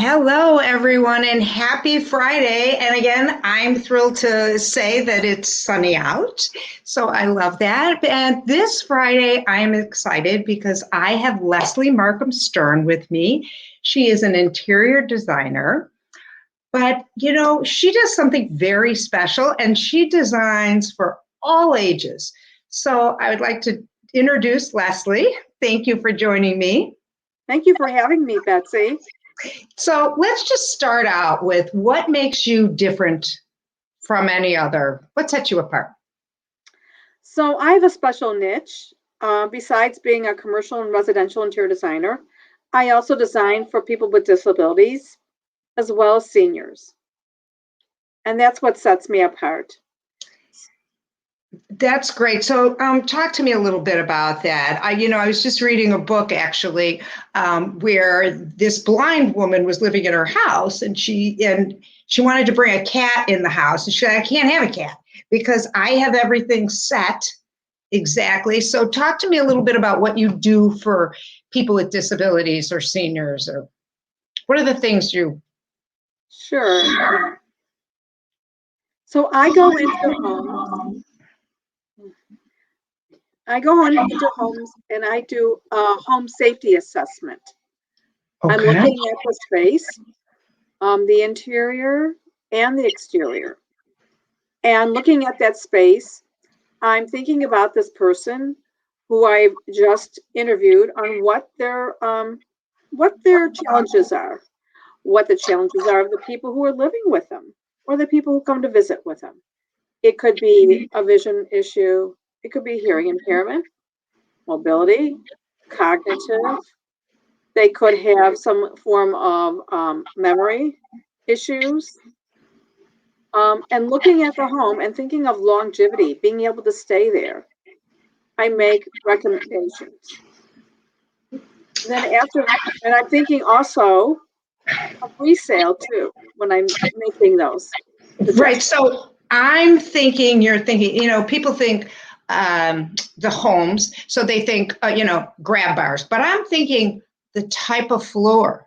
Hello, everyone, and happy Friday. And again, I'm thrilled to say that it's sunny out. So I love that. And this Friday, I am excited because I have Leslie Markham Stern with me. She is an interior designer, but she does something very special and she designs for all ages. So I would like to introduce Leslie. Thank you for joining me. Thank you for having me, Betsy. So let's just start out with what makes you different from any other? What sets you apart? So I have a special niche. Besides being a commercial and residential interior designer, I also design for people with disabilities as well as seniors. And that's what sets me apart. That's great. So, talk to me a little bit about that. I was just reading a book actually, where this blind woman was living in her house, and she wanted to bring a cat in the house, and she said, "I can't have a cat because I have everything set exactly." So, talk to me a little bit about what you do for people with disabilities or seniors, or what are the things you? Sure. So I go into homes. I go on into homes and I do a home safety assessment. I'm Okay. looking at the space, the interior and the exterior. And looking at that space, I'm thinking about this person who I've just interviewed on what their challenges are, what the challenges are of the people who are living with them, or the people who come to visit with them. It could be a vision issue, it could be hearing impairment, mobility, cognitive. They could have some form of memory issues. And looking at the home and thinking of longevity, being able to stay there, I make recommendations. Then after, and I'm thinking also of resale too when I'm making those Right. suggestions. So you're thinking, people think the homes, so they think, grab bars, but I'm thinking the type of floor.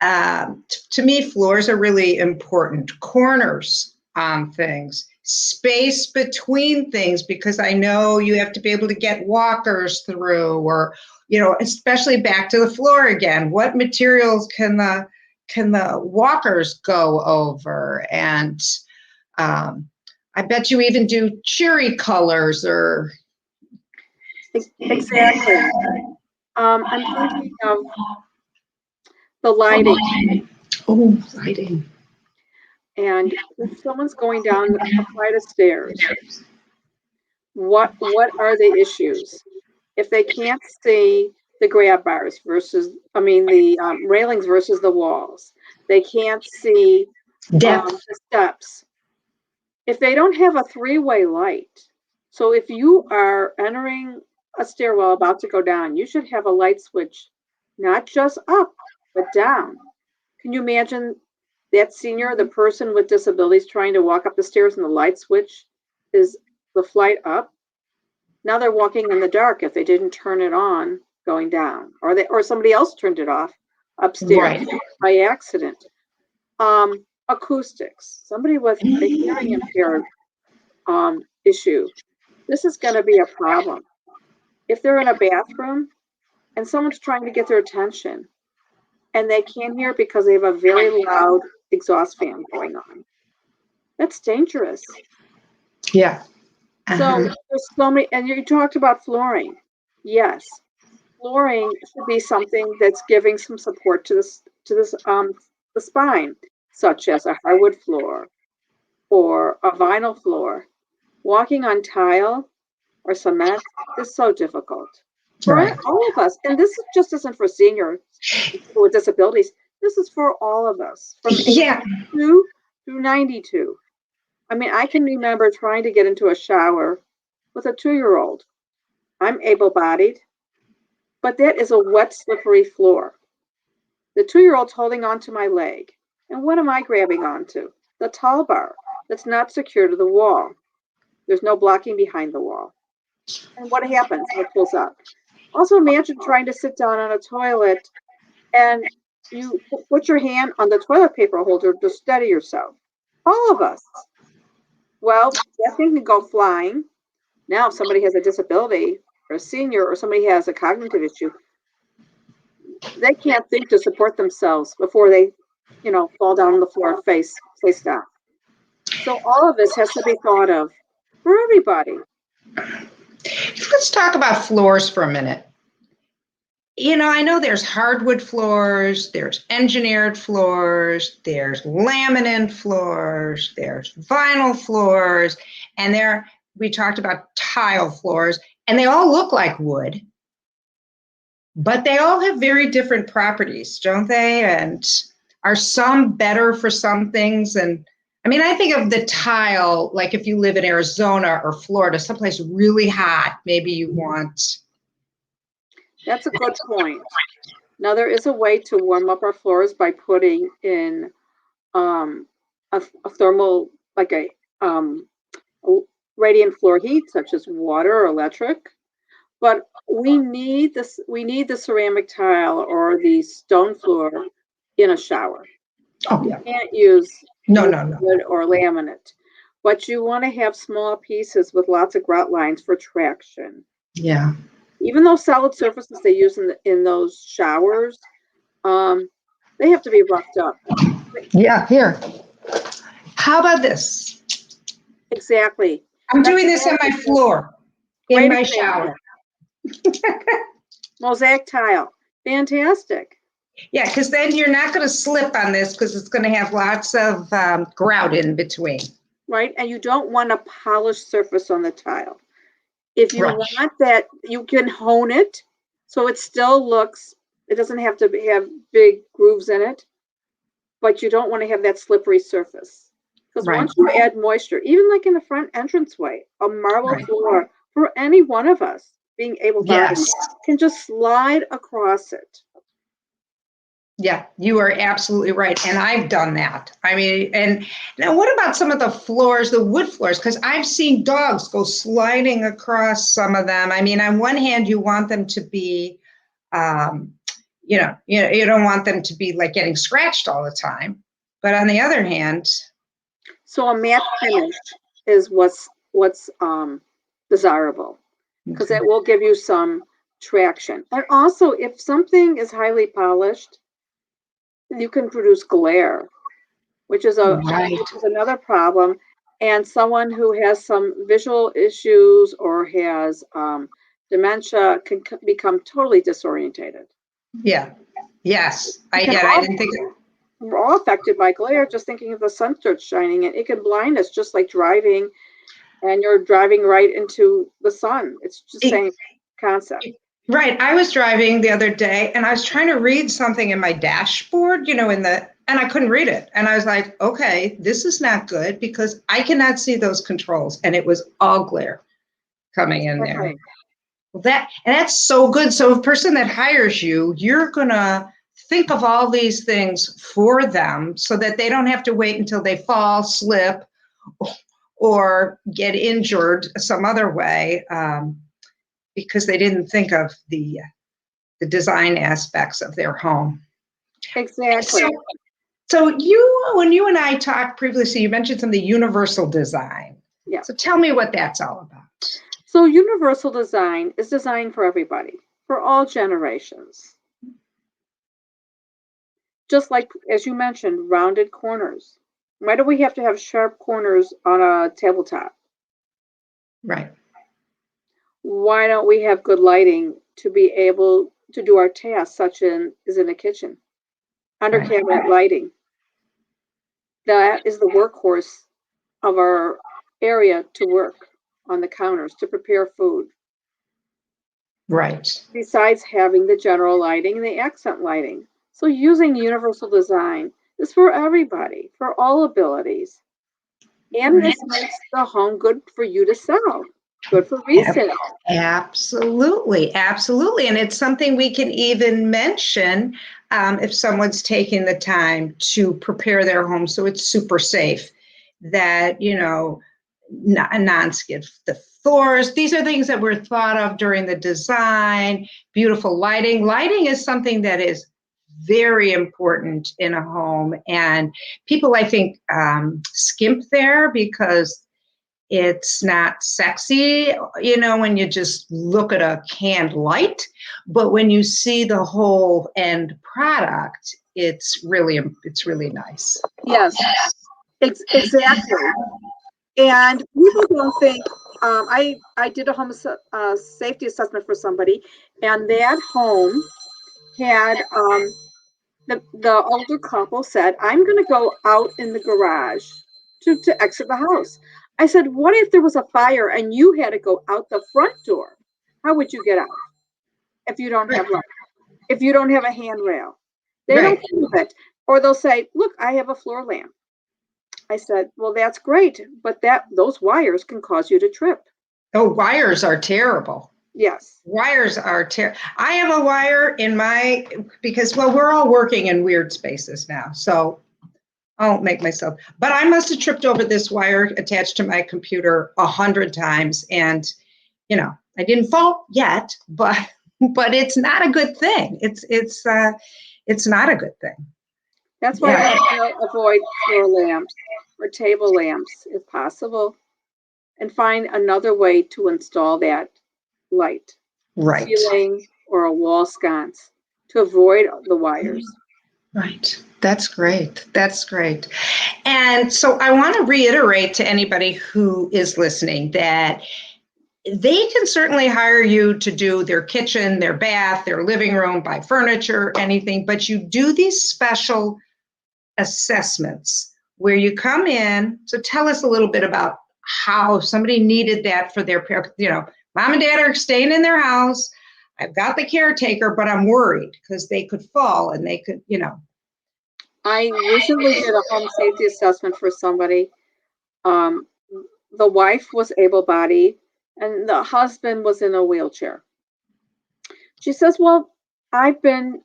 To me, floors are really important. Corners on things, space between things, because I know you have to be able to get walkers through, or, especially back to the floor again. What materials can the walkers go over? And I bet you even do cheery colors or. Exactly. I'm thinking of the lighting. Oh, lighting. And if someone's going down a flight of stairs, what are the issues? If they can't see the grab bars the railings versus the walls, they can't see Depth. the steps. If they don't have a three-way light, so if you are entering a stairwell about to go down, you should have a light switch, not just up, but down. Can you imagine that senior, the person with disabilities trying to walk up the stairs and the light switch is the flight up? Now they're walking in the dark if they didn't turn it on going down, or somebody else turned it off upstairs Right. by accident. Acoustics. Somebody with a hearing impaired issue. This is going to be a problem. If they're in a bathroom and someone's trying to get their attention and they can't hear because they have a very loud exhaust fan going on, that's dangerous. Yeah. So Uh-huh. there's so many, and you talked about flooring. Yes, flooring should be something that's giving some support to the spine, such as a hardwood floor or a vinyl floor. Walking on tile or cement is so difficult for Right. all of us. And this just isn't for seniors and people with disabilities. This is for all of us from Yeah. 82 through 92. I mean, I can remember trying to get into a shower with a 2-year-old. I'm able bodied, but that is a wet, slippery floor. The 2-year-old's holding onto my leg. And what am I grabbing onto? The tall bar that's not secure to the wall. There's no blocking behind the wall. And what happens? It pulls up. Also, imagine trying to sit down on a toilet and You put your hand on the toilet paper holder to steady yourself. All of us. Well, that thing can go flying. Now, if somebody has a disability or a senior or somebody has a cognitive issue, they can't think to support themselves before they, fall down on the floor face down. So all of this has to be thought of for everybody. Let's talk about floors for a minute. I know there's hardwood floors, there's engineered floors, there's laminate floors, there's vinyl floors, and we talked about tile floors, and they all look like wood, but they all have very different properties, don't they? And are some better for some things? And I think of the tile, like if you live in Arizona or Florida, someplace really hot, maybe you want. That's a good point. Now, there is a way to warm up our floors by putting in a thermal, like radiant floor heat, such as water or electric. But we need this. We need the ceramic tile or the stone floor in a shower. Oh, yeah. You can't use No. wood or laminate, but you want to have small pieces with lots of grout lines for traction. Yeah. Even those solid surfaces they use in those showers, they have to be roughed up. Yeah, here. How about this? Exactly. I'm doing this on my floor, in my shower. Mosaic tile. Fantastic. Yeah, because then you're not going to slip on this because it's going to have lots of grout in between. Right, and you don't want a polished surface on the tile. If you want that, you can hone it so it still looks, it doesn't have to have big grooves in it, but you don't want to have that slippery surface. Because once you add moisture, even like in the front entranceway, a marble floor for any one of us being able to can just slide across it. Yeah, you are absolutely right. And I've done that. And now what about some of the floors, the wood floors? Because I've seen dogs go sliding across some of them. On one hand, you want them to be, you don't want them to be like getting scratched all the time. But on the other hand. So a matte finish is what's desirable because it will give you some traction. And also, if something is highly polished, you can produce glare, which is another problem. And someone who has some visual issues or has dementia can become totally disorientated. Yeah. Yes. I didn't think. We're all affected by glare. Just thinking of the sun starts shining, and it can blind us, just like driving, and you're driving right into the sun. It's just the same concept. Right. I was driving the other day and I was trying to read something in my dashboard, and I couldn't read it. And I was like, okay, this is not good because I cannot see those controls. And it was all glare coming in there. Well, that's so good. So a person that hires you, you're going to think of all these things for them so that they don't have to wait until they fall, slip, or get injured some other way. Because they didn't think of the design aspects of their home. Exactly. So when you and I talked previously, you mentioned some of the universal design. Yeah. So tell me what that's all about. So universal design is designed for everybody, for all generations. Just like, as you mentioned, rounded corners. Why do we have to have sharp corners on a tabletop? Right. Why don't we have good lighting to be able to do our tasks, such as in the kitchen? Under cabinet lighting. That is the workhorse of our area to work on the counters to prepare food. Right. Besides having the general lighting and the accent lighting. So using universal design is for everybody, for all abilities. And this makes the home good for you to sell, good for resale. Absolutely. And it's something we can even mention if someone's taking the time to prepare their home so it's super safe, that, non-skid the floors. These are things that were thought of during the design. Beautiful lighting. Lighting is something that is very important in a home. And people, I think, skimp there because it's not sexy, when you just look at a canned light. But when you see the whole end product, it's really nice. Yes, exactly. And people don't think, I did a home safety assessment for somebody, and that home had, the older couple said, I'm going to go out in the garage to exit the house. I said, what if there was a fire and you had to go out the front door? How would you get out if you don't have light, if you don't have a handrail? They don't Right. think of it. Or they'll say, look, I have a floor lamp. I said, well, that's great, but those wires can cause you to trip. Oh, wires are terrible. Yes. Wires are terrible. I have a wire in because, well, we're all working in weird spaces now. So I won't make myself, but I must have tripped over this wire attached to my computer 100 times. And, I didn't fall yet, but it's not a good thing. It's not a good thing. That's why we want to avoid floor lamps or table lamps if possible, and find another way to install that light, Right. ceiling or a wall sconce, to avoid the wires. Right. That's great. That's great. And so I want to reiterate to anybody who is listening that they can certainly hire you to do their kitchen, their bath, their living room, buy furniture, anything, but you do these special assessments where you come in. So tell us a little bit about how somebody needed that for their, mom and dad are staying in their house. I've got the caretaker, but I'm worried because they could fall and they could, I recently did a home safety assessment for somebody. Um, the wife was able-bodied and the husband was in a wheelchair. She says, well, I've been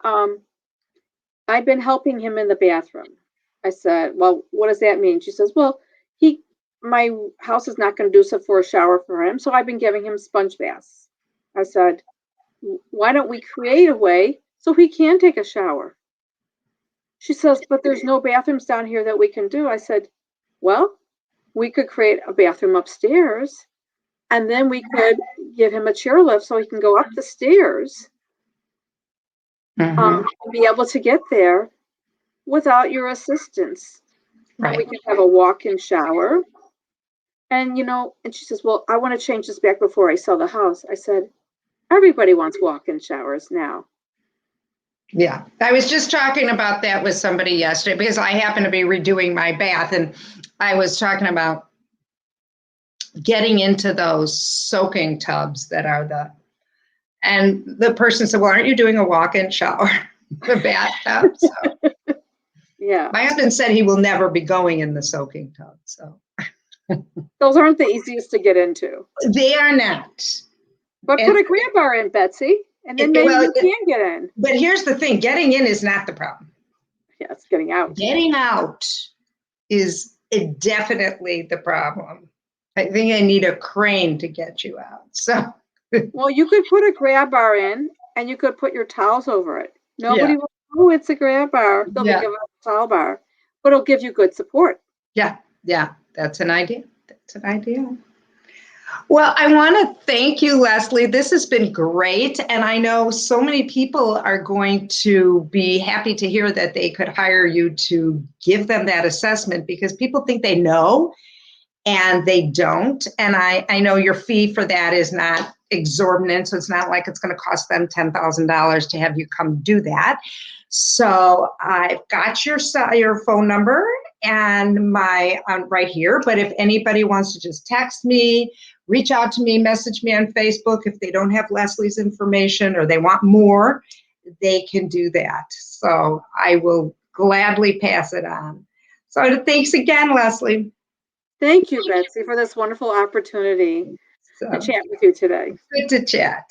helping him in the bathroom. I said, well, what does that mean? She says, well, my house is not going to do so for a shower for him, so I've been giving him sponge baths. I said, why don't we create a way so he can take a shower? She says, but there's no bathrooms down here that we can do. I said, well, we could create a bathroom upstairs, and then we could give him a chairlift so he can go up the stairs, and be able to get there without your assistance. Right. And we can have a walk-in shower. And, and she says, well, I want to change this back before I sell the house. I said, everybody wants walk-in showers now. Yeah, I was just talking about that with somebody yesterday because I happen to be redoing my bath, and I was talking about getting into those soaking tubs that are and the person said, well, aren't you doing a walk-in shower, the bathtub? So. Yeah. My husband said he will never be going in the soaking tub. So those aren't the easiest to get into. They are not. But put a grab bar in, Betsy, and then maybe you can get in. But here's the thing, getting in is not the problem. Yeah, it's getting out. Getting out is definitely the problem. I think I need a crane to get you out. So well, you could put a grab bar in and you could put your towels over it. Nobody will know it's a grab bar. They'll think of it as a towel bar, but it'll give you good support. Yeah, that's an idea. That's an idea. Well, I want to thank you, Leslie. This has been great. And I know so many people are going to be happy to hear that they could hire you to give them that assessment, because people think they know and they don't. And I know your fee for that is not exorbitant. So it's not like it's going to cost them $10,000 to have you come do that. So I've got your phone number and my right here. But if anybody wants to just text me, reach out to me, message me on Facebook. If they don't have Leslie's information or they want more, they can do that. So I will gladly pass it on. So thanks again, Leslie. Thank you, Betsy, for this wonderful opportunity to chat with you today. Good to chat.